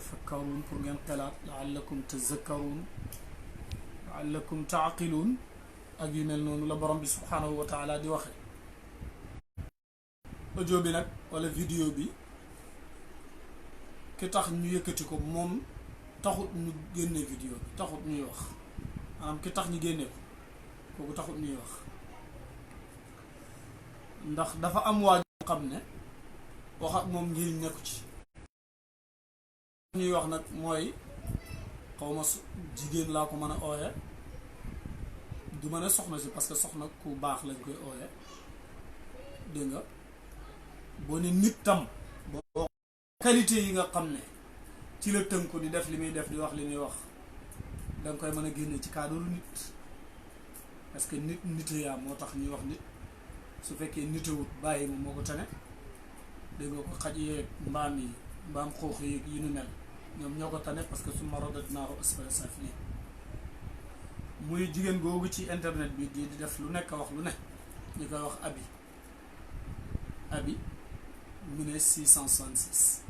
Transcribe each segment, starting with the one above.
tatafakkaruun pour ngeen xelaat laallakum tazakkaruun laallakum taaqiluun ak yu mel noonu la borom bi subhaanahu wa taala di waxe audio bi nag wala vidéo bi ki tax ñu yëkkati ko moom taxut ñu génne vidéo bi taxut ñuy wax maanaam ki tax ñu génne ko kooku taxut ñuy wax ndax dafa am waa xam ne wax ak moom ngir nekku ci ñuy wax nag mooy xaw ma jigéen laa ko mën a ooye du mën a soxna si parce que soxna ku baax lañ koy ooye dégg nga boo ne nit tam boo qualité yi nga xam ne ci la tënku di def li muy def di wax li muy wax da nga koy mën a génne ci cadre nit parce que nit yaa moo tax ñuy wax nit su fekkee nitewut bàyyi moom moo ko tane dégg nga ko xaj yeeg mbaam yi mbaam xoox yeeg yi nu mel ñoom ñoo ko tane parce que summa radadnaahu asfala saafiliin muy jigéen googu ci internet bi di def lu nekk wax lu ne ñu koy wax abi mu ne 666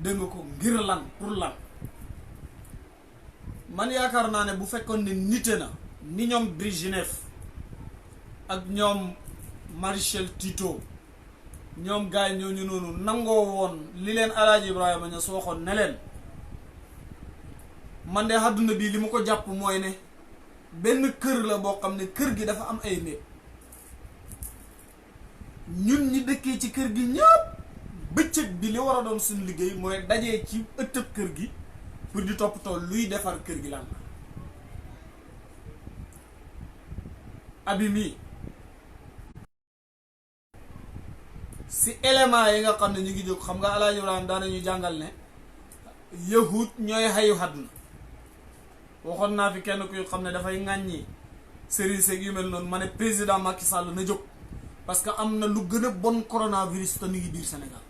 dégg nga ko ngir lan pour lan man yaakaar naa ne bu fekkoon ne nite na ni ñoom Brejnev ak ñoom Maréchal Tito ñoom gars yi ñooñu noonu nangoo woon li leen Alaaji Ibrahima Ñas waxoon ne leen man de àdduna bii li mu ko jàpp mooy ne benn kër la boo xam ne kër gi dafa am ay néeg ñun ñi dëkkee ci kër gi ñëpp bëccëg bi li war a doon suñu liggéey mooy dajee ci ëttëb kër gi pour di toppatoo luy defar kër gi lan la abi mii si élément yi nga xam ne ñu ngi jóg xam nga Alaaji Ibrahima daanañu jàngal ne yahut ñooy xayu àdduna waxoon naa fi kenn kuy xam ne dafay ŋàññi sëriñ seeg yu mel noonu ma ne président Macky Sall na jóg parce que am na lu gën a bon coronavirus te mi ngi biir Sénégal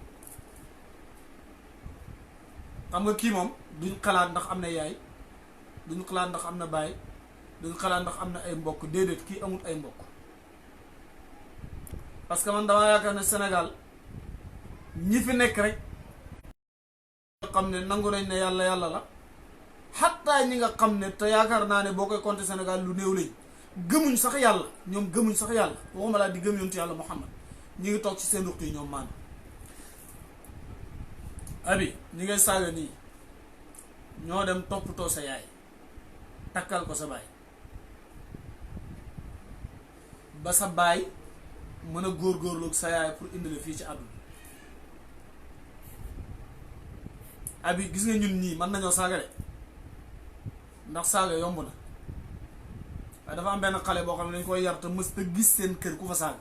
xam nga kii moom duñ xalaat ndax am na yaay duñ xalaat ndax am na baay duñ xalaat ndax am na ay mbokk déedéet kii amut ay mbokk parce que man dama yaakaar ne Sénégal ñi fi nekk rek nga xam ne nangu nañ ne yàlla yàlla la xattaa ñi nga xam ne te yaakaar naa ne boo koy compter Sénégal lu néew lañ gëmuñ sax yàlla ñoom gëmuñ sax yàlla waxuma laa di gëm yontu yàlla Muhammad ñi ngi toog ci seen ruq yi ñoom maan abi ñi ngay saaga nii ñoo dem toppatoo sa yaay takkal ko sa baay ba sa baay mën a góorgóorlu ak sa yaay pour indi la fii ci àdduna abi gis nga ñun ñii mën nañoo saaga de ndax saaga yomb na waaye dafa am benn xale boo xam ne dañ koy yar te mës te gis seen kër ku fa saaga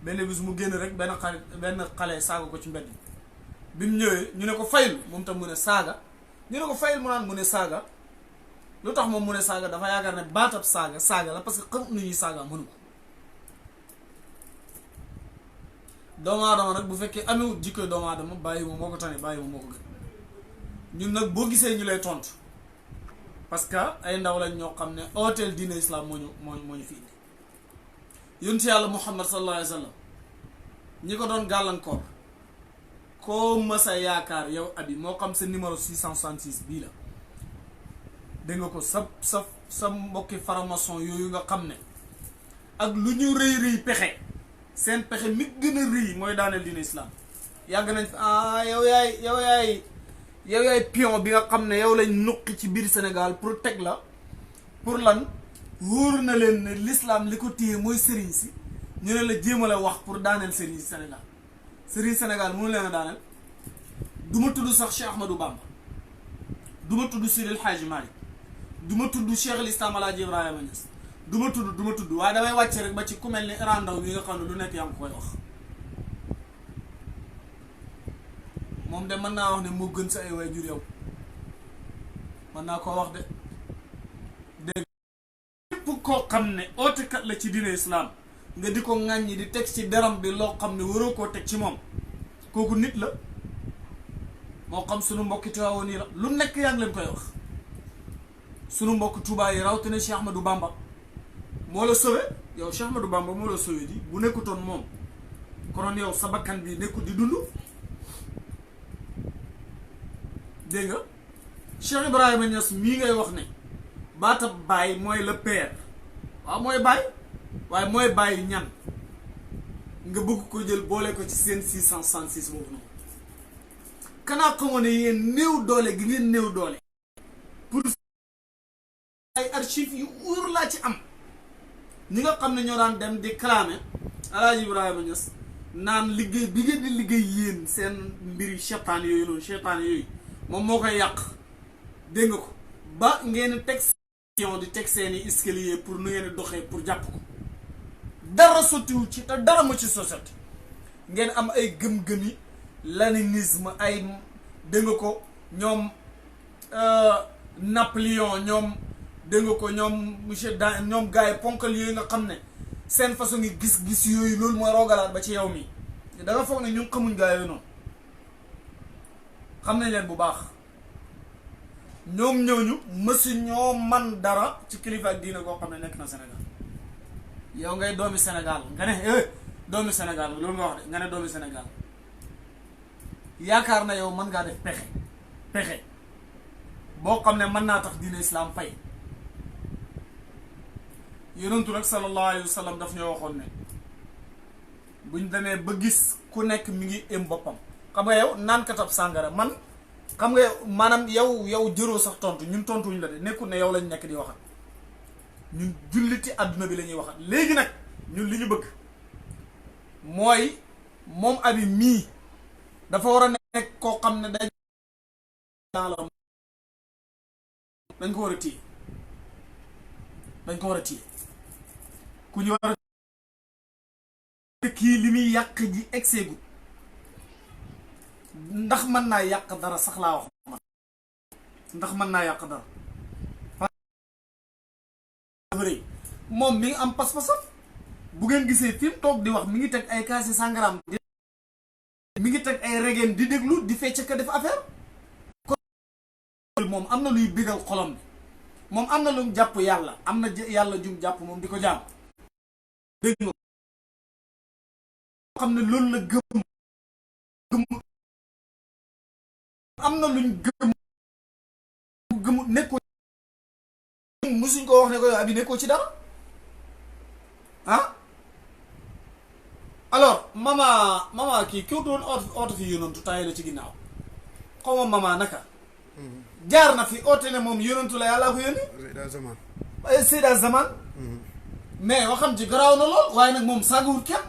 benn bis mu génn rek benn xale saaga ko ci mbedd bi mu ñëwee ñu ne ko fayul moom tam mu ne saaga ñu ne ko fayul mu naan mu ne saaga lu tax moom mu ne saaga dafa yaakaar ne baatab saaga la parce que xam nu ñuy saaga mënu ko doomu aadama nag bu fekkee amewut jikkoy doomu aadama bàyyi moom moo ko tane bàyyi moom moo ko gën ñun nag boo gisee ñu lay tontu parce que ay ndaw lañ ñoo xam ne hôtel diine islam moo ñu fi indi yonent yàlla Muhammad sallallahu alayhi wa sallam ñi ko doon gàllankoor koo masa yaakaar yow abi moo xam sa numéro 666 bii la dégg nga ko sa mbokki faramason yooyu nga xam ne ak lu ñu rëy pexe seen pexe mi gën a rëy mooy daaneel diine islam yàgg nañ fi yow yaay pion bi nga xam ne yow lañ nuqi ci biir Sénégal pour teg la pour lan wóor na leen ne l'islam li ko téye mooy sëriñ si ñu ne la jéem a la wax pour daaneel sëriñ Sénégal mënu leen a daaneel du ma tudd sax Cheikh Ahmadou Bamba du ma tudd Seydil Hadji Malick du ma tudd Cheikh l'Islam Alaaji Ibrahima Niass du ma tudd waaye damay wàcce rek ba ci ku mel ni Iran Ndaw bi nga xam ne lu nekk yaa ngi koy wax moom de mën naa wax ne moo gën sa ay waajur yow mën naa koo wax de dégg képp koo xam ne ootekat la ci diine islam nga di ko ŋàññi di teg ci deram bi loo xam ne waroo koo teg ci moom kooku nit la moo xam sunu mbokki Tiwaawan yi la lu nekk yaa ngi leen koy wax sunu mbokk Touba yi rawatina Cheikh Ahmadou Bamba moo la sauvé yow Cheikh Ahmadou Bamba moo la sauvé di bu nekkutoon moom konoon yow sa bakkan bi nekkut di dund dégg nga Cheikh Ibrahima Niass mii ngay wax ne baatab baay mooy le père waaw mooy baay waaye mooy baay ñan nga bëgg ko jël boole ko ci seen 666 boobu noonu kanaa xamoo ne yéen néew doole gi ngeen néew doole pour ay archives yu wóor laa ci am ñi nga xam ne ñoo daan dem di clamer Alaaji Ibrahima Niass naan liggéey bi ngeen di liggéey yéen seen mbiri seytaan yooyu noonu seytaan yooyu moom moo koy yàq dégg nga ko ba ngeen teg di teg seeni escalier pour nu ngeen doxee pour jàpp ko dara sottiwu ci te dara mu ci société ngeen am ay gëm-gëmi léninisme ay dégg nga ko ñoom Napoléon ñoom dégg nga ko ñoom monsieur da ñoom gars yi ponkal yooyu nga xam ne seen façon ngi gis-gis yooyu loolu mooy rogalaat ba ci yow mi da nga foog ne ñun xamuñ gars yooyu noonu xam nañ leen bu baax ñoom ñooñu mësu ñoo man dara ci kilifa ak diina koo xam ne nekk na Sénégal yow ngay doomi Sénégal nga ne doomi Sénégal loolu nga wax de nga ne doomi Sénégal yaakaar na yow mën ngaa def pexe boo xam ne mën naa tax diina islam fay yonentu nag sallallahu alayhi wa sallam daf ñoo waxoon ne buñ demee ba gis ku nekk mi ngi ém boppam xam nga yow naan katab sàngara man xam nga maanaam yow jëroo sax tontu ñun tontuñu la de nekkul ne yow lañ nekk di waxat ñun julliti àdduna bi la ñuy waxat léegi nag ñun li ñu bëgg mooy moom abi mii dafa war a nekk koo xam ne dañ ko war a téye dañ ko war a téye ku ñu war a kii li muy yàq ji egseegu ndax mën naa yàq dara sax laa wax man ndax mën naa yàq dara moom mi ngi am pas-pasam bu ngeen gisee fi mu toog di wax mi ngi teg ay kaasi sàngaraam mi ngi teg ay regeen di déglu di fecc ka def affaire moom am na luy bigal xolom bi moom am na lu jàpp yàlla am na yàlla jum jàpp moom di ko jaam dégg nga xam ne loolu la gëm am na luñ gëm nekkoo musuñ ko wax ne ko yow abi nekkoo ci dara ah alors mama kii kiw doon oote fi yonantu tayi la ci ginnaaw xaw ma mama naka jaar na fi oote ne moom yonantu la yàllaa ko yónni Seyda Zaman mais waxam ci garaaw na lool waaye nag moom saagawul kenn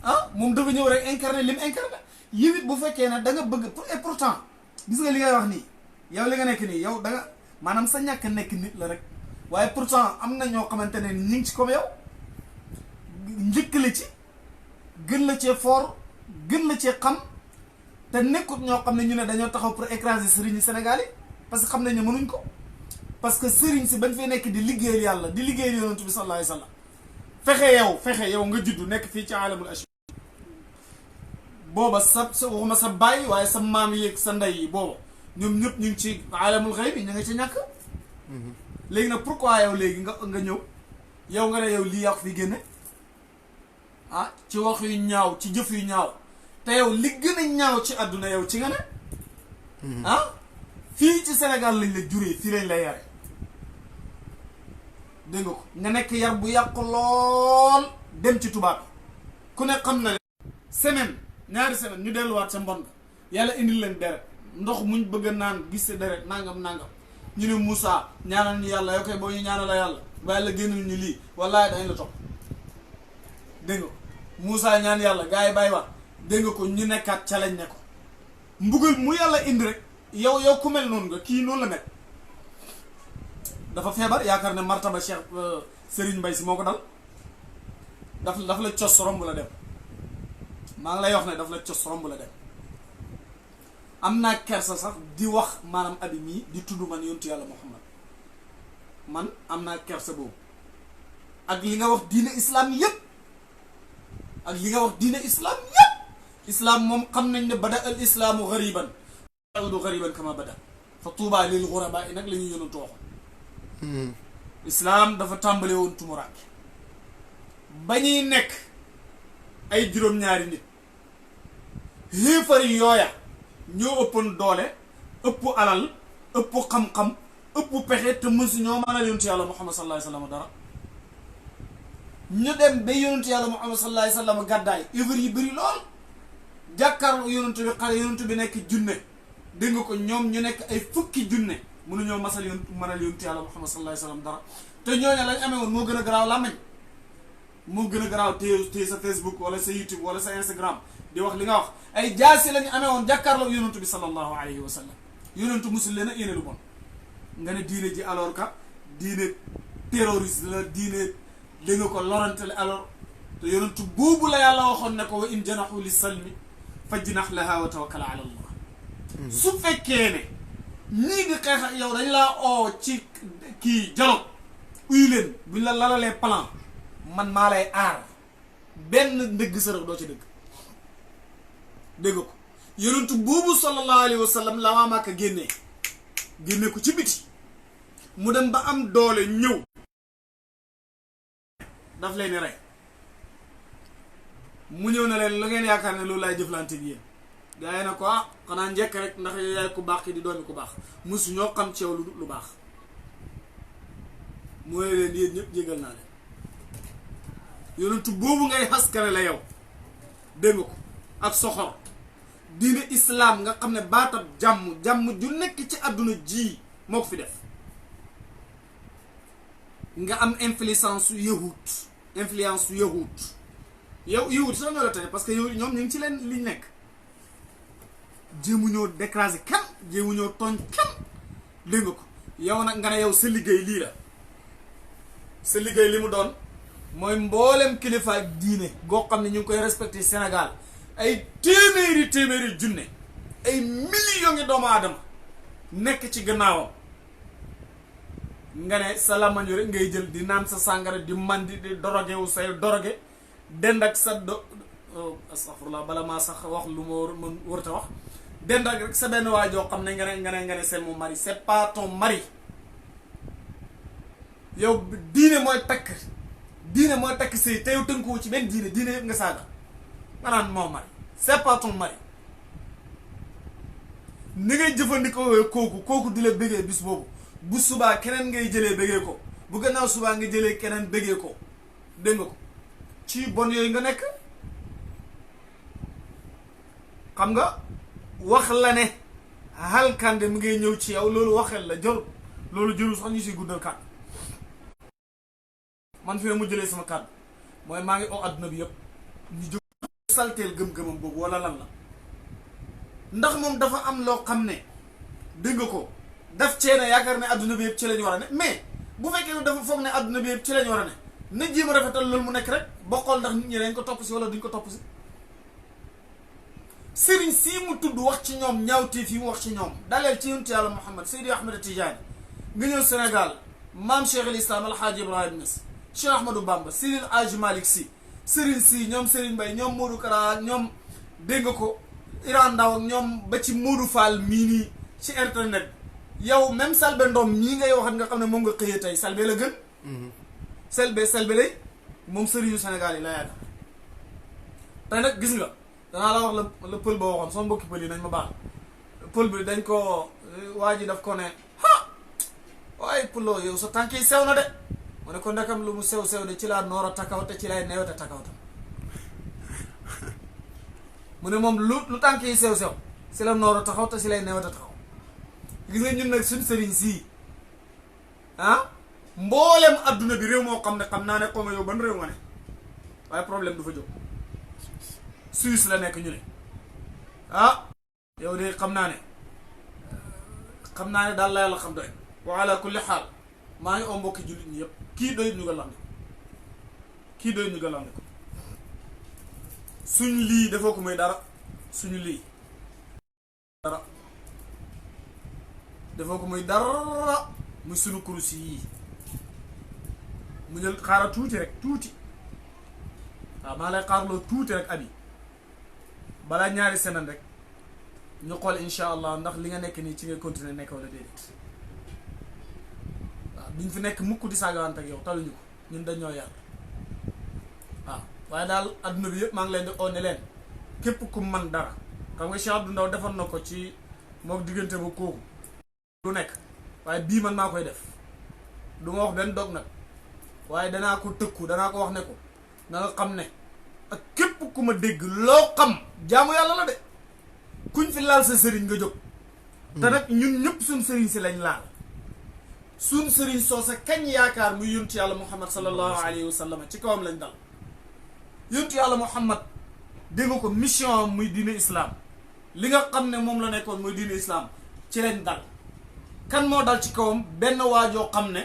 ah moom dafa ñëw rek incarné lim incarné yow it bu fekkee ne da nga bëgg et pourtant gis nga li ngay wax nii yow li nga nekk nii yow da nga maanaam sa ñàkk nekk nit la rek waaye pourtant am na ñoo xamante ne ñu ngi ci comme yow njëkk la ci gën la cee fort gën la cee xam te nekkut ñoo xam ne ñu ne dañoo taxaw pour écraser sëriñ yi Sénégal yi parce que xam nañ ne mënuñ ko parce que sëriñ si bañ fee nekk di liggéeyal yàlla di liggéeyal yonent bi sallallahu alayhi wa sallam fexe yow nga juddu nekk fii ci alamul ashri booba sa waxuma sa bàyyi waaye sa maam yeeg sa ndey yi booba ñoom ñëpp ñu ngi ci alamul xëy bi ñu nga ci ñàkk léegi nag pourquoi yow léegi nga ñëw yow nga ne yow lii yàq fi génne ah ci wax yu ñaaw ci jëf yu ñaaw te yow li gën a ñaaw ci àdduna yow ci nga ne ah fii ci Sénégal lañ la juree fii lañ la yare dégg nga ko nga nekk yar bu yàqu lool dem ci tubaab bi ku ne xam na ne semaine ñaari semaine ñu delluwaat sa mbon yàlla indil leen deret ndox muñ bëgg a naan gis sa deret nangam ñu ne Moussa ñaanal ñu yàlla yoo koy boo ñu ñaanal la yàlla ba yàlla génnal ñu lii wallaahi dañ la topp dégg nga Moussa ñaan yàlla gars yi bàyyi waat dégg nga ko ñu nekkaat ca lañ ne ko mbugal mu yàlla indi rek yow ku mel noonu nga kii noonu la mel dafa feebar yaakaar ne martaba Cheikh Serigne Mbaye si moo ko dal daf la cos romb la dem maa ngi lay wax ne daf la cos romb la dem am naa kersa sax di wax maanaam abi mii di tudd man yontu yàlla Muhammad man am naa kersa boobu ak li nga wax diine islam yépp ak li nga wax diine islam yépp islam moom xam nañ ne bada al islaamu gariban yaudu gariban kama bada fa tuubaa lil ghuraba i nag la ñuy yonantu waxoon islam dafa tàmbale woon tumuraanke ba ñuy nekk ay juróom-ñaari nit xéefari yooya ñoo ëppoon doole ëpp alal ëpp xam-xam ëpp pexe te mësu ñoo mën a yonent yàlla Muhammad sallallahu alayhi wa sallam dara ñu dem ba yonent yàlla Muhammad sallallahu alayhi wa sallam gàddaay œuvre yi bëri lool jàkkaarloo yonent bi xale yonent bi nekk junne dégg nga ko ñoom ñu nekk ay fukki junne mënuñoo masal mënal yonent yàlla Muhammad sallallahu alayhi wa sallam dara te ñooñu lañ amee woon moo gën a garaaw làmmiñ moo gën a garaaw téye sa Facebook wala sa YouTube wala sa Instagram di wax li nga wax ay jaasi lañu amee woon jàkkaarloo yonent bi sallallahu alayhi wa sallam yonent musul leen a yéene lu bon nga ne diine ji alors que diine terroriste la diine dégg nga ko lorante la alors te yonent boobu la yàlla waxoon ne ko wa in janaxu li salmi fajnax laha wa tawakkal ala allah su fekkee ne ñii di xeex ak yow dañ laa oo ci kii dialogue uyu leen buñ la lalalee plan man maa lay aar benn ndëgg sërëx doo ci dégg ko yonent boobu sallallahu alayhi wa sallam la waa Màkka génne ko ci biti mu dem ba am doole ñëw daf leen rey mu ñëw na leen la ngeen yaakaar ne loolu laay jëflante bi yéen gaa yi na ko xanaa njëkk rek ndax yaay ku baax ki di doomi ku baax mosu ñoo xam ci yow lu baax mooy leen yéen ñëpp jégal naa leen yonentu boobu ngay xaskare la yow dégg nga ko ak soxor diine islam nga xam ne baatab jàmm ju nekk ci àdduna ji moo ko fi def nga am influence su yahut yow yahut sax ñoo la tane parce que yow ñoom ñu ngi ci leen liñ nekk jéemu ñoo décraser kenn jéemu ñoo tooñ kenn dégg nga ko yow nag nga ne yow sa liggéey lii la sa liggéey li mu doon mooy mboolem kilifa ak diine goo xam ne ñu ngi koy respecté Sénégal ay téeméeri junne ay millions ngi doomu aadama nekk ci gannaawam nga ne sa lamañu rek ngay jël di naan sa sàngara di mandi di doroge wu say doroge dend ak sa astaghfirullah bala maa sax wax lu ma mën warta wax dend ak rek sa benn waa joo xam ne nga ne c'est mon mari c'est pas ton mari yow diine mooy takk sëy te yow tënkuwu ci benn diine yëpp nga saaga nga naan mon mari c'est pas ton mari ni ngay jëfandikoo kooku di la bëggee bis boobu bu subaa keneen ngay jëlee bëggee ko bu gannaaw subaa nga jëlee keneen bëggee ko dégg nga ko ci bon yooyu nga nekk xam nga wax la ne halkande mu ngay ñëw ci yow loolu waxel la jël loolu jëlu sax ñu si guddal kàddu man fi ne mu jëlee sama kàddu mooy maa ngi oo adduna bi yëpp ñu jóg salteel gëm-gëmam boobu wala lan la ndax moom dafa am loo xam ne dégg nga ko daf ceene yaakaar ne adduna bi yëpp ci lañu war a ne mais bu fekkee ne dafa foog ne adduna bi yëpp ci lañu war a ne na jéem a rafetal loolu mu nekk rek ba xool ndax nit ñi dañ ko topp si wala duñ ko topp si sëriñ sii mu tudd wax ci ñoom ñaawteef yi mu wax ci ñoom daleel ci yonent yàlla Muhammad Seydi Ahmed Tidiane nga ñëw Sénégal maam Cheikh al Islam Alhaaji Ibrahima Niass Cheikh Ahmadou Bamba Seydi Hadji Malick Sy sëriñ si ñoom Serigne Mbaye ñoom Modou Kara ak ñoom dégg nga ko Iran Ndaw ak ñoom ba ci Modou Fall mii nii ci internet yow même Selbé Ndom mii ngay waxat nga xam ne moom nga xëyee tey Selbé la gën Selbé lay moom sëriñu Sénégal yi la yaakaar tey nag gis nga danaa la wax la pël ba waxoon sama mbokki pël yi nañ ma baax pël bi dañ ko waa ji daf ko ne waaye pëloo yow sa tànk yi sew na de mu ne ko ndekam lu mu sew de ci laa noor a takaw te ci lay newete takaw tam mu ne moom lu tànk yi sew si la noor a taxaw te si lay newete taxaw gis nga ñun nag suñ sëriñ sii mboolem adduna bi réew moo xam ne xam naa ne xaw ma yow ban réew nga ne waaye problème du fa jóg Suisse la nekk ñu ne yow de xam naa ne daal la yàlla xam doy wa ala kulli xaal maa ngi oo mbokki jullit ñi yëpp kii doyut ñu nga lande ko suñ lii defoo ko muy dara suñu lii defoo ko muy dara muy suñu kurus yii mu jël xaaral tuuti waaw maa lay xaarloo tuuti rek abi balaa ñaari semaine rek ñu xool insha allah ndax li nga nekk nii ci nga continuer nekk wala déedéet waaw duñ fi nekk mukk di saagawante ak yow taluñu ko ñun dañoo yar waaw waaye daal adduna bi yëpp maa ngi leen di oo ne leen képp ku man dara xam nga Cheikh Abdou Ndaw defoon na ko ci mook diggante ba kooku du nekk waaye bii man maa koy def du ma wax benn dog nag waaye danaa ko tëkku danaa ko wax ne ko na nga xam ne ak képp ku ma dégg loo xam jaamu yàlla la de kuñ fi laal sa sëriñ nga jóg te nag ñun ñëpp suñ sëriñ si lañ laal suñ sëriñ soo sa kañ yaakaar muy yontu yàlla muhammad sallallahu alayhi wa sallam ci kawam lañ dal yontu yàlla muhammad dégg nga ko mission muy diine islam li nga xam ne moom la nekkoon muy diine islam ci lañ dal kan moo dal ci kawam benn waajoo xam ne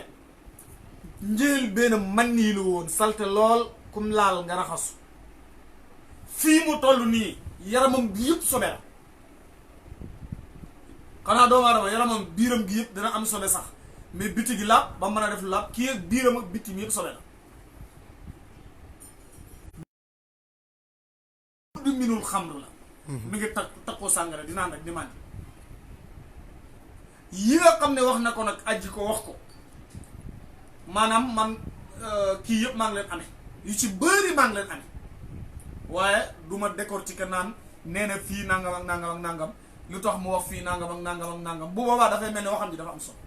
njël benn man nii la woon salte lool kum laal nga raxasu fii mu toll nii yaramam bi yëpp sobe la xanaa doomu aadama yaramam biiram gi yëpp dina am sobe sax mais biti gi laab ba mën a def laab kii ak biiram ak biti mi yëpp sobe la du minul xamr la mi ngi takkoo sàngara di naan rek di màndi yi nga xam ne wax na ko nag aji ko wax ko maanaam man kii yëpp maa ngi leen amee yu ci bëri maa ngi leen amee waaye du ma décortiquer naan nee na fii nangam ak nangam ak nangam lu tax mu wax fii nangam ak nangam ak nangam bu boobaa dafay mel ne waxam ji dafa am solo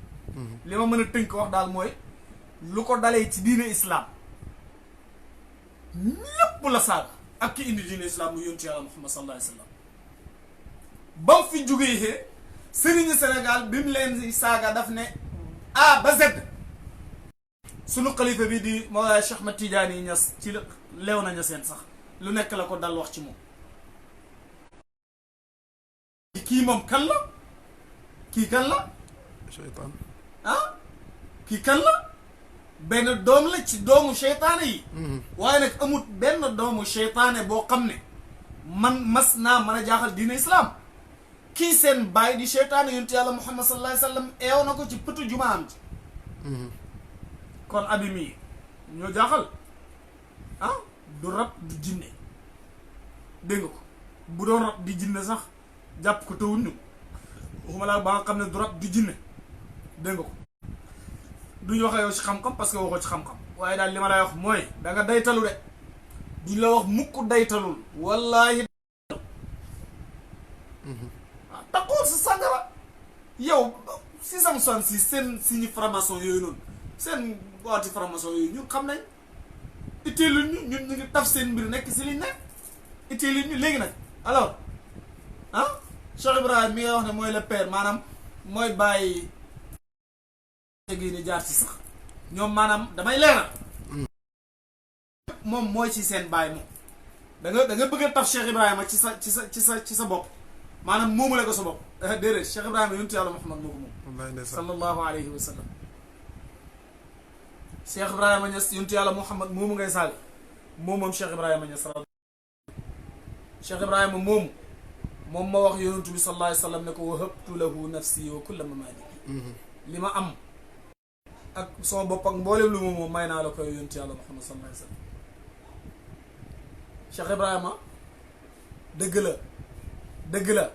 li ma mën a tënk wax daal mooy lu ko dalee ci diine islam lépp la saaga ak ki indi diine islam mu yónni yàlla muhammad sallallahu alayhi wa sallam ba mu fi jógee sëriñu Sénégal bi mu leen saaga daf ne A ba Z sunu xalifa bi di Mawlaay Cheikh Ahmad Tidiane Niass ci leew na Niassène sax lu nekk la ko dal wax ci moom kii moom kan la kii kan la seytaan kii kan la benn doom la ci doomu seytaane yi waaye nag amut benn doomu seytaane boo xam ne man mas naa mën a jaaxal diine islam kii seen baay di seytaane yonent yàlla muhammad sallallahu alayhi wa sallam eew na ko ci pëtu jumaam ji kon abi mii ñoo jaaxal du rab du jinne dégg nga ko bu doon rab di jinne sax jàpp ko tawuñ ñu waxuma laa ba nga xam ne du rab du jinne dégg nga ko duñ waxee yow ci xam-xam parce que waxoo ci xam-xam waaye daal li ma lay wax mooy da nga daytalu de duñ la wax mukk daytalul wallaahi waaw taxool sa sàngara yow 666 seen signe franc-maçon yooyu noonu seen booti franc-maçon yooyu ñun xam nañ itteeluñ ñu ñun ñu ngi taf seen mbir nekk si liñ nekk itteeluñ ñu léegi nag alors Cheikh Ibrahima mi nga wax ne mooy le père maanaam mooy bàyyi gi ni jaar ci sax ñoom maanaam damay leeral moom mooy ci seen baay moom da nga bëgg a taf Cheikh Ibrahima ci sa bopp maanaam moomu la ko sa bopp déedéet Cheikh Ibrahima yonent yàlla Muhammad moo ko moom sallallahu alayhi wa sallam Cheikh Ibrahima Niass yonent yàlla Muhammad moomu ngay saaga moom Cheikh Ibrahima Niass Cheikh Ibrahima moomu moom ma wax yonentu bi sallallahu alayhi wa sallam ne ko wahabtu lahu nafsi wa kulla mamaaliki li ma am ak sama bopp ak mboolem lu moom may naa la koy yonent yàlla Muhammad sallallahu alayhi wa sallam Cheikh Ibrahima dëgg la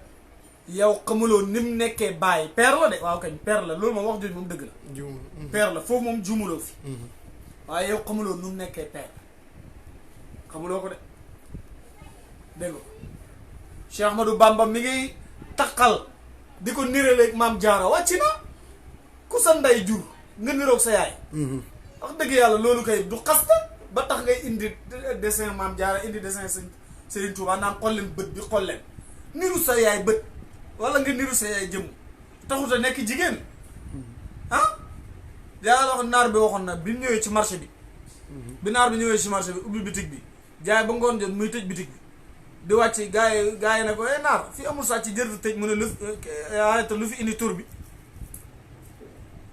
yow xamuloo ni mu nekkee bàyyi père la de waaw kañ père la loolu moom wax jooju moom dëgg la père la foofu moom jumuloo fi waaye yow xamuloo nu mu nekkee père xamuloo ko de dégg nga Cheikh Ahmadou Bamba mi ngi taqal di ko niraleeg maam Jaara wàcc na ku sa nday jur nga niroog sa yaay wax dëgg yàlla loolu kay du xasta ba tax ngay indi dessin maam Jaara indi dessin Serigne Touba naan xolleen bët bi xolleen niru sa yaay bët wala nga niru sa yaay jëmm taxut a nekk jigéen yàlla wax naar bi waxoon na bi ñëwee ci marché bi bi naar bi ñëwee ci marché bi ubbi bitig bi jaay ba ngoon jot muy tëj bitig bi di wàcc gaa yi ne ko naar fii amul sàcc jërëtu tëj mu ne lu fi indi tur bi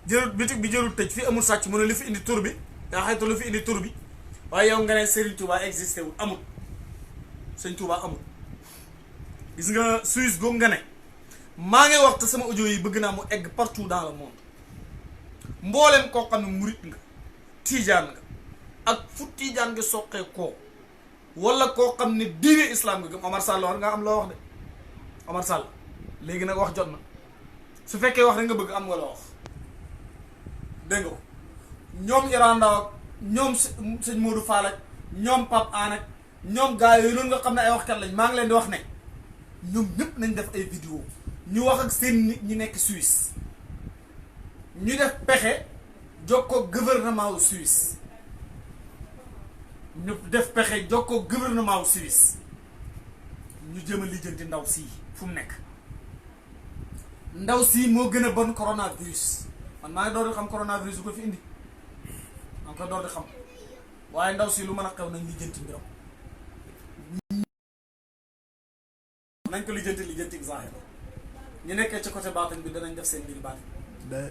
jërut bitig bi jërut tëj fii amul sàcc mu ne lu fi indi tur bi yaa xayta lu fi indi tur bi waaye yow nga ne Serigne Touba existé wul amul Serigne Touba amul gis nga Suisse googu nga ne maa ngi wax te sama audio yi bëgg naa mu egg partout dans le monde mbooleem koo xam ne murit nga tiijaan nga ak fu tiijaan nga soqee koo wala koo xam ne diine islam nga gëm Omar Sall war nga am loo wax de Omar Sall léegi nag wax jot na su fekkee wax rek nga bëgg am nga loo wax dégg nga ko ñoom Iran Ndaw ak ñoom sëñ Modou Fall ak ñoom Pape An ak ñoom gars yooyu noonu nga xam ne ay waxkat lañ maa ngi leen di wax ne ñoom ñëpp nañ def ay vidéo ñu wax ak seen nit ñi nekk Suisse ñu def pexe jokkoo gouvernement wu Suisse ñu def pexe jokkoo gouvernement wu Suisse ñu jëm a lijjanti ndaw sii fu mu nekk. ndaw sii moo gën a bon coronavirus man maa ngi door di xam coronavirus bu ko fi indi maa ngi koy door di xam waaye ndaw sii lu mën a xew nañ lijjanti mbiram nañ ko lijjanti zahir ñu nekkee ci côté baatin bi danañ def seen mbir baatin.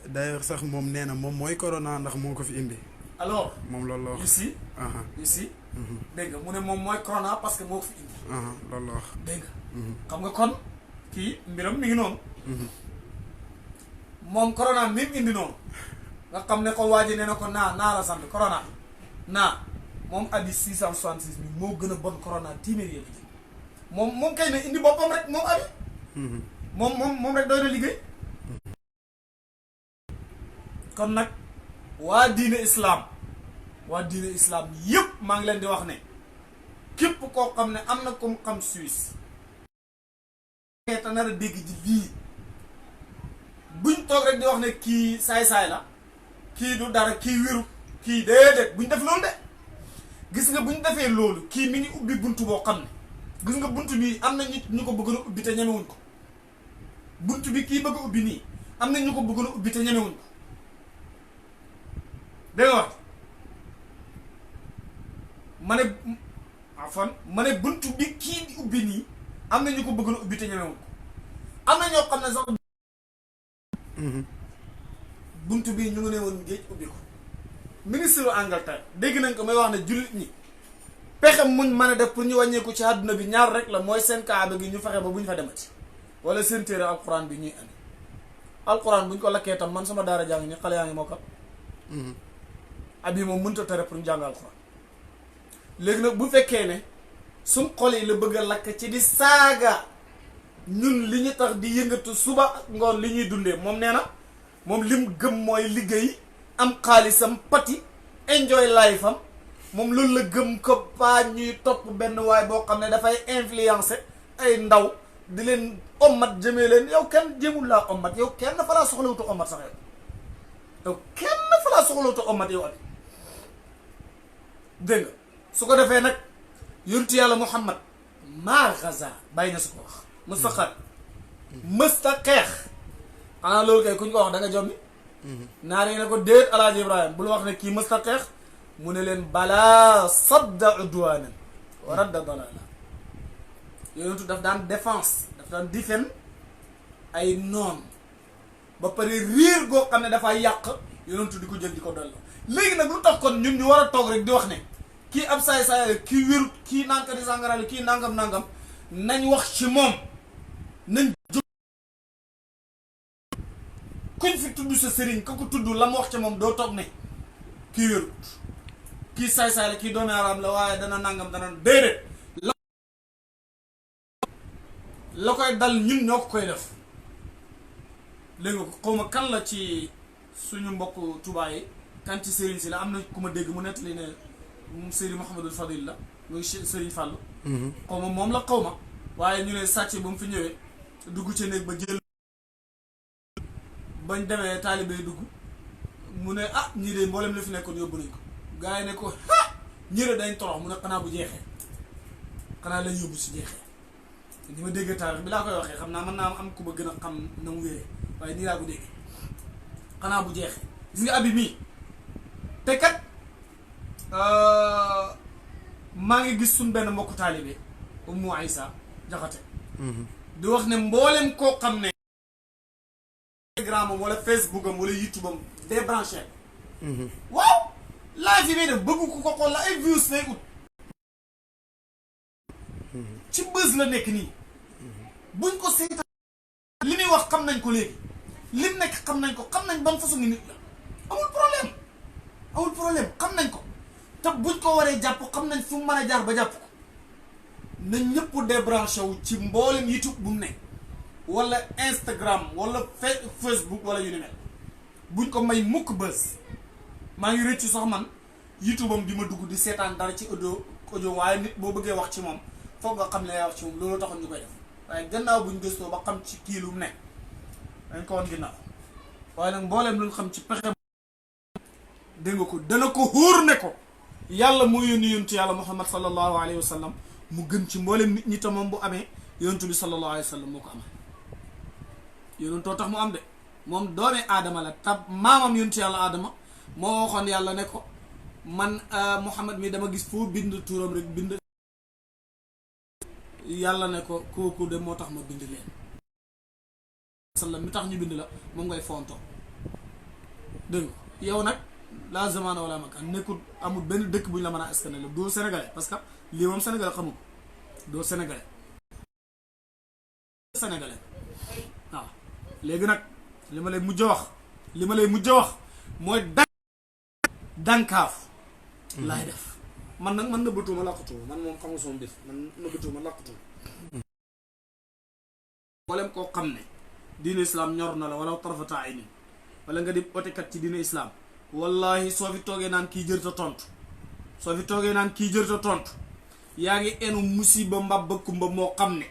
d'ailleurs sax moom nee na moom mooy corona ndax moo ko fi indi. alors moom loolu la wax ici. ici. dégg nga mu ne moom mooy corona parce que moo ko fi indi. loolu la wax dégg nga. xam nga kon kii mbiram mi ngi noonu. moom corona mi mu indi noonu nga xam ne ko waaji nee na ko naa la sant corona naa moom abi 666 bi moo gën a bon corona téeméer yëpp ji moom kay ne indi boppam rek moom abi moom rek doy na liggéey. kon nag waa diine islam yëpp maa ngi leen di wax ne képp koo xam ne am na comme xam Suisse te nar a dégg ji lii buñ toog rek di wax ne kii saay-saay la kii du dara kii wéru kii déedéet buñ def loolu de gis nga buñ defee loolu kii mi ngi ubbi buntu boo xam ne gis nga buntu bi am na ñu ko bëgg a ubbi te ñemewuñ ko buntu bi kii bëgg a ubbi nii am na ñu ko bëgg a ubbi te ñemewuñ ko dégg nga wax ma ne buntu bi kii di ubbi nii am na ñu ko bëgg a ubbi te ñemewuñ ko am na ñoo xam ne sax buntu bii ñu ngi ne woon géej ubbi ko ministre Angleterre dégg nañ ko may wax ne jullit ñi pexe muñ mën a def pour ñu wàññeeku ci àdduna bi ñaar rek la mooy seen kaaba gi ñu fexe ba bu ñu fa demati wala seen téere alquran bi ñuy andi alquran bu ñu ko lakkee tam man sama daara jàng ni xale yaa ngi mokkal ab yi moom mënta tere pour ñu jàng alquran léegi nag bu fekkee ne suñ xol yi la bëgg a lakk ci di saaga ñun li ñu tax di yëngatu suba ngoon li ñuy dundee moom nee na moom lim gëm mooy liggéey am xaalisam pati enjoy life am moom loolu la gëm ko pas ñuy topp benn waay boo xam ne dafay influencer ay ndaw di leen ommat jëmee leen yow kenn jëmul laa ommat yow kenn fa laa soxlawutu ommat sax yow kenn fa laa soxlawutu ommat yow abi dégg nga su ko defee nag yontu yàlla Muhammad maa gaza bàyyi na su ko wax mësta xar mësta xeex xanaa loolu kay ku ñu ko wax da nga jommi naar yi ne ko déet alaaji Ibrahima bul wax ne kii mësta xeex mu ne leen balaa sadda udwanan wa radda dalala yonentu daf daan défense daf daan difen ay noon ba pare riir goo xam ne dafay yàq yonentu di ko jël di ko dolli léegi nag lu tax kon ñun ñu war a toog rek di wax ne kii ab saay-saay kii wérut kii nankati sàngarale kii nangam nañ wax ci moom nañ jóg kuñ fi tudd sa sëriñ ka ko tudd la mu wax ci moom doo toog ne kii wérut kii saay-saay la kii doomi araam la waaye dana nangam dana déedéet la koy dal ñun ñoo ko koy def léegi ko xawma kan la ci suñu mbokk Tuubaa yi kan ci sëriñ si la am na ku ma dégg mu nettali ne Sëriñ Mouhamadul Fadil la muy Sëriñ Fàllu xawma moom la xawma waaye ñu ne sàcc ba mu fi ñëwee dugg ci néeg ba jël bañ demee taalibe dugg mu ne ah ñii de mboolem la fi nekkoon yóbbu nañ ko gars yi ne ko ah ñii de dañ torox mu ne xanaa bu jeexee xanaa lañ yóbbu si jeexee ni ma dégg taarix bi laa koy waxee xam naa mën naa am ku ba gën a xam na mu wéree waaye nii laa ko déggee xanaa bu jeexee gis nga abi mii te kat maa ngi gis suñ benn mbokku taalibe Ummu Aïssa Jaxate di wax ne mboolem koo xam ne Instagram am wala Facebook am wala YouTube am débranché waaw live yi may def bëgg ku ko xool la ay views lay ut ci buzz la nekk nii buñ ko seetaan li muy wax xam nañ ko léegi lim nekk xam nañ ko xam nañ ban façon ngi nit la amul problème xam nañ ko te buñ ko waree jàpp xam nañ fu mu mën a jaar ba jàpp ko na ñëpp débranché wu ci mboolem YouTube bu mu ne wala Instagram wala Facebook wala yu ni mel buñ ko may mukk buzz maa ngi rëccu sax man YouTube am di ma dugg di seetaan dara ci audio waaye nit boo bëggee wax ci moom foog nga xam ne yaa wax ci moom loolu taxoon ñu koy def waaye gannaaw buñ gëstoo ba xam ci kii lu mu ne dañ ko woon ginnaaw waaye nag mbooleem luñ xam ci pexe dégg nga ko dana ko xóor ne ko yàlla moo yónni yontu yàlla muhammad sallallahu alayhi wa sallam mu gën ci mbooleem nit ñi te moom bu amee yontu bi sallallahu alayhi wa sallam moo ko amee yonentoo tax mu am de moom doomi aadama la tab maamam yontu yàlla aadama moo waxoon yàlla ne ko man muhammad mi dama gis foo bind turam rek bind yàlla ne ko kooku de moo tax ma bind leen sallam mi tax ñu bind la moom ngay fonto dégg nga yow nag la zamana wala makan nekkul amul benn dëkk bu ñu la mën a askan la doo sénégalais parce que lii moom sénégalais xamu ko doo sénégalais waaw léegi nag li ma lay mujj a wax mooy dankaaf laay def man nag man nëbbatuuma làqatuuma man moom xam nga soom def man nëbbatuuma làqatuuma mboolem koo xam ne diine islam ñor na la wala tarfata ay ni wala nga di otekat ci diine islam wallahi soo fi toogee naan kii jërta tontu yaa ngi enu musiba mbabba kumba moo xam ne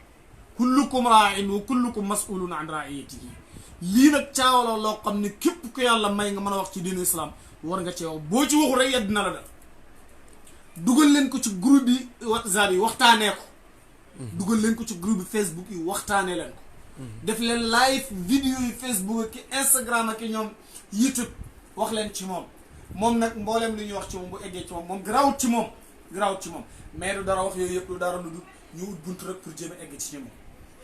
kullukum raa'in wa kullukum mas'ulun an ra'iyatihi lii nag caawala loo xam ne képp ku yàlla may nga mën a wax ci diine islam war nga ci wax boo ci waxu rek yedd na la def dugal leen ko ci groupe yi WhatsApp yi waxtaanee ko dugal leen ko ci groupe yi Facebook yi waxtaanee leen ko def leen live vidéo yi Facebook ak Instagram ak ñoom YouTube wax leen ci moom nag mbooleem li ñuy wax ci moom bu eggee ci moom garaawut ci moom mais du dara wax yooyu yëpp du dara lu dul ñu ut buntu rek pour jéem a egg ci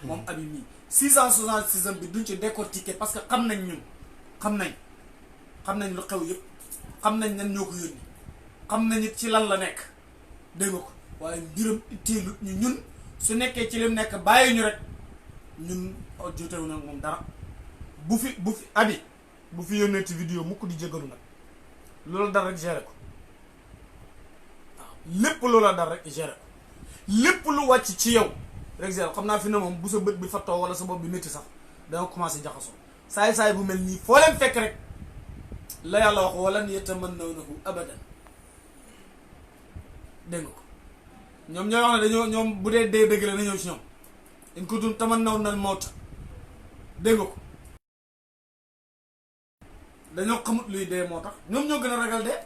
moom abi mii 666 bi duñ ci décortiquer parce que xam nañ lu xew yëpp xam nañ nan ñoo ko yónni xam nañ it ci lan la nekk dégg nga ko waaye mbiram itteelut ñu ñun su nekkee ci lim nekk bàyyi ñu rek ñun jotewu nag moom dara bu fi abi bu fi yónnee ci vidéo mukk di jégalu nag loolu dara rek géré ko waaw lépp loola dara rek géré ko lépp lu wàcc ci yow rek géré xam naa fi ne moom bu sa bët bi fattoo wala sa bopp bi métti sax danga commencé jaxasoo saay bu mel nii foo leen fekk rek la yàlla wax walan yatamannawnahu abadan dégg nga ko ñoom ñooy wax ne ñoom bu dee dee dëgg la na ñëw ci ñoom in kuntum tamannawna al-mawta dégg nga ko dañoo xamut luy dee moo tax ñoom ñoo gën a ragal dee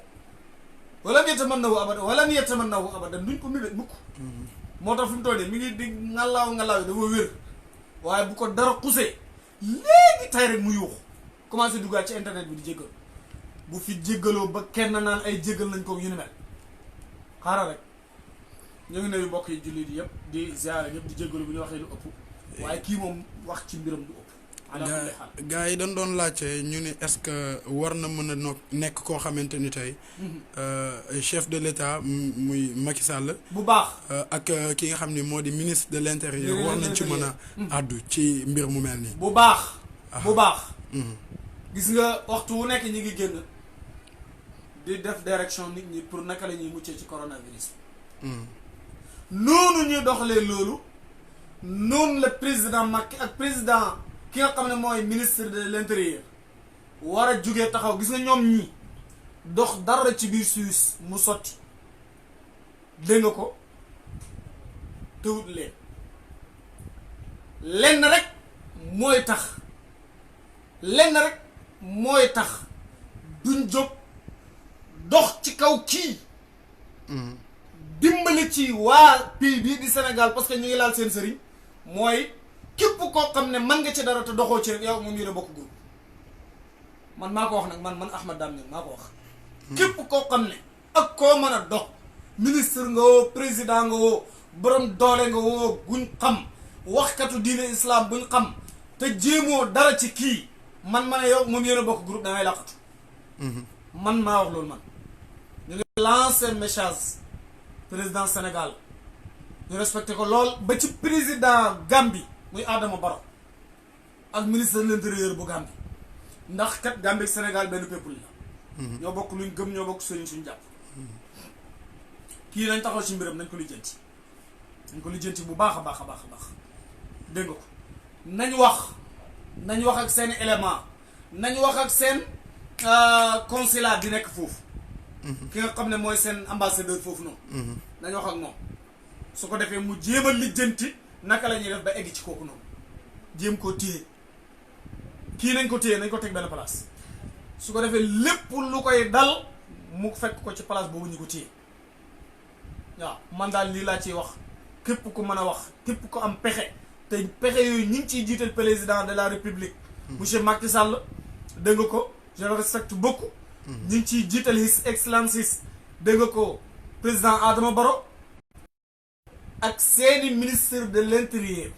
walan yatamannahu abadan duñ ko mébét mukk moo tax fi mu toll mi ngi di ngalaaw yi dafa wér waaye bu ko dara xusee léegi tay rek mu yuuxu commencé duggaat ci internet bi di jéggal bu fi jéggaloo ba kenn naan ay jéggal nañ ko yu ni mel xaaral rek ñu ngi nuyu mbokk yi jullit yëpp di ziare yëpp di jéggalu bu ñu waxee lu ëpp waaye kii moom wax ci mbiram du ëpp gars yi dañ doon laajte ñu ne est-ce que war na mën a nekk koo xamante ni tey chef de l'État muy Macky Sall bu baax ak ki nga xam ni moo di ministre de l'Intérieur war nañ ci mën a àddu ci mbir mu mel nii bu baax gis nga waxtu wu nekk ñi ngi génn di def direction nit ñi pour naka la ñuy muccee ci coronavirus noonu ñuy doxalee loolu noonu la président Macky ak président ki nga xam ne mooy ministre de l'Intérieur war a jugee taxaw gis nga ñoom ñi dox dara ci biir Suisse mu sotti dégg nga ko tëwut lenn rek mooy tax duñ jóg dox ci kaw kii dimbali ci waa pays bii di Sénégal parce que ñu ngi laal seen sëriñ mooy képp koo xam ne man nga ci dara te doxoo ci rek yow moom yéen a bokk groupe man maa ko wax nag man Ahmad Dame Niang maa ko wax képp koo xam ne ak koo mën a dox ministre nga woo président nga woo borom doole nga woo guñ xam waxkatu diine islam buñ xam te jéemoo dara ci kii man ma ne yow moom yéen a bokk groupe da ngay làqatu man maa wax loolu man ñu ngi lancer message président Sénégal ñu respecté ko lool ba ci président Gambie muy Adama Barrow ak ministre de l'Intérieur bu Gambie ndax kat Gambie ak Sénégal benn peuple la ñoo bokk luñ gëm ñoo bokk sëriñ suñ jàpp kii nañ taxaw ci mbiram nañ ko lijjanti bu baax a baax dégg nga ko nañ wax ak seen élément nañ wax ak seen consulat di nekk foofu ki nga xam ne mooy seen ambassadeur foofu noonu nañ wax ak moom su ko defee mu jéem a lijjanti naka la ñuy def ba egg ci kooku noonu jéem koo téye kii nañ ko téye nañ ko teg benn place su ko defee lépp lu koy dal mu fekk ko ci place boobu ñu ko téye waaw man daal lii laa ciy wax képp ku mën a wax képp ku am pexe te pexe yooyu ñu ngi ciy jiital président de la république monsieur Macky Sall dégg nga ko je le respecte beaucoup ñu ngi ciy jiital his excellences dégg nga ko président Adama Barrow ak seeni ministre de l'intérieur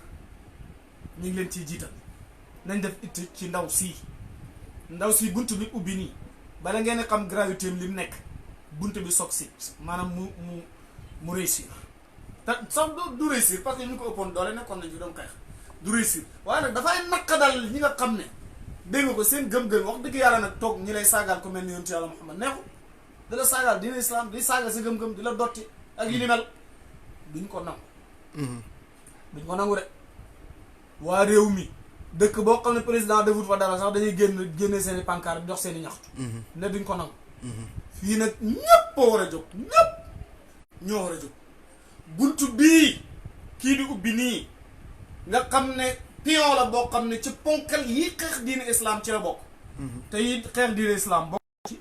ñu ngi leen ciy jiital nañ def it ci ndaw si bunt bi ubbi nii bala ngeen xam gravité am li mu nekk bunt bi soog si maanaam mu réussir te sax du réussir parce que ñu ko ëppoon doole nekkoon nañ fi doon xeex du réussir waaye nag dafay naqadal ñi nga xam ne dégg nga ko seen gëm-gëm wax dëgg yàlla nag toog ñi lay saagaal ko mel ni yontu yàlla Muhammad neexu di la saagaal dina islam di saaga sa gëm-gëm di la dotti ak yi ni mel duñ ko nangu de waa réew mi dëkk boo xam ne président defut fa dara sax dañuy génne seen i pancarte jox seen i ñaxtu ne duñ ko nangu fii nag ñépp a war a jóg ñépp ñoo war a jóg buntu bii kii di ubbi nii nga xam ne pion la boo xam ne ci ponkal yi xeex diine islam ci la bokk te yi xeex diine islam bokk ci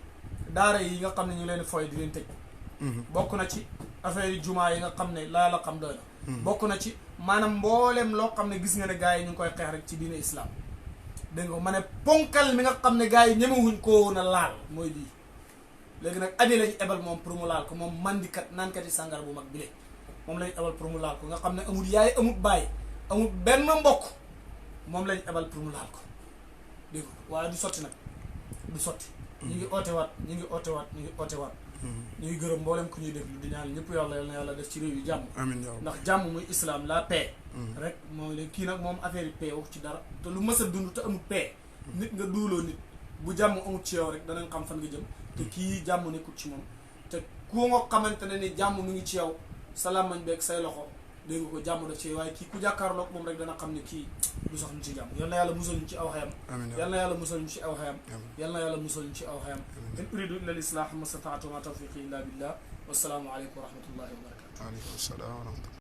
daara yi nga xam ne ñu leen foy di leen tëj bokk na ci affaire yi jumaa yi nga xam ne laa la xam doy na bokk na ci maanaam mboolem loo xam ne gis nga ne gars yi ñu ngi koy xeex rek ci diine islam dégg nga ma ne ponkal mi nga xam ne gars yi ñemewuñ koo na laal mooy lii léegi nag abi lañ ebal moom pour mu laal ko moom mandikat naankat yi sàngara bu mag bi léegi moom lañ ebal pour mu laal ko nga xam ne amul yaay amul baay amul benn mbokk moom lañ ebal pour mu laal ko dégg nga waaye du sotti nag du sotti ñu ngi ootewaat ñu ngi gërëm mboolem ku ñuy déglu di ñaan ñëpp yàlla yal na yàlla def ci réew yi jàmm amiin ndax jàmm muy islam la paix rek moom léegi kii nag moom affaire yi paix wax ci dara te lu mës a dund te amul paix nit nga duuloo nit bu jàmm amul ci yow rek danañ xam fan nga jëm te kii jàmm nekkul ci moom te ku nga xamante ne ni jàmm mu ngi ci yow salaam mañ beeg say loxo dégg nga ko jàmm def ci waaye kii ku jàkkaarloog moom rek dana xam ne kii du sax ñu ci jàmm yal na yàlla musal ñu ci aw xayam yal na yàlla musal ñu ci aw xayam yal na yàlla musal ñu ci aw xayam in uridu illa l-islaah ma stata'tu ma tawfiqi illa billah wassalaamu aleykum wa rahmatullahi wa barakatuh. Waaleykum salaam wa rahmatullah.